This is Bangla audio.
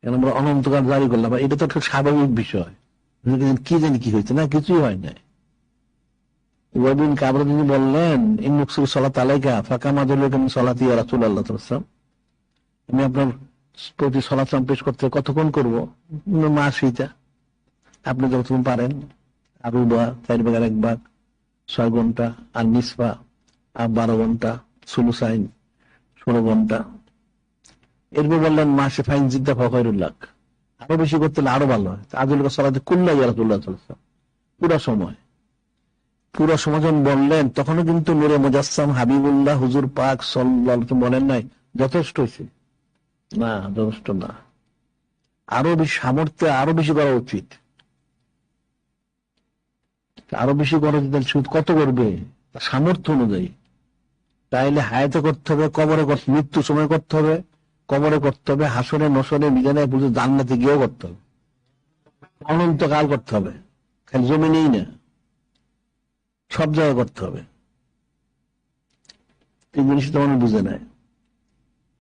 আমরা অনন্তকাল জারি করলাম, এটা তো একটা স্বাভাবিক বিষয়। কি জানি কি হয়েছে, না কিছুই হয় নাই। ওয়াবিন কাবরা তিনি বললেন ইন্নুকসুর সালাত আলাইকা ফাঁকা মাদুল্লাহ সালাতি রাসূলুল্লাহ সাল্লাল্লাহু আলাইহি ওয়াসাল্লাম, আমি আপনার প্রতি সালাত পেশ করতে কতক্ষণ করবো? মাস এইটা আপনি যতক্ষণ পারেন, আর 4 ভাগের 1 ভাগ 6 ঘন্টা, আর নিসফা আর 12 ঘন্টা, সুলুসাইন 16 ঘন্টা। এরপর বললেন মাসে ফাইন জিদ্দা ফখরুল্লাহ, আরো বেশি করতে হলে আরো ভালো হয়। আজুল সালাতে কুল্লা রাসূলুল্লাহ সাল্লাল্লাহু আলাইহি ওয়াসাল্লাম, পুরো সময় যখন বললেন, তখনও কিন্তু নূরে মুজাসসাম হাবিবুল্লাহ হুজুর পাক সাল্লাল্লাহু আলাইহি ওয়াসাল্লাম বলেন নাই যথেষ্ট হয়েছে, না যথেষ্ট না, আরো বেশি সামর্থ্য, আরো বেশি করা উচিত, আরো বেশি করা উচিত। কত করবে? সামর্থ্য অনুযায়ী। তাইলে হায়াতে করতে হবে, কবরে করতে, মৃত্যু সময় করতে হবে, কবরে করতে হবে, হাসরে নসরে মিজানে পুজো জান্নাতে গিয়েও করতে হবে, অনন্তকাল করতে হবে, খালি জমিনেই না, সব জায়গায় করতে হবে। এই জিনিসটা মানুষ বুঝে নেয়।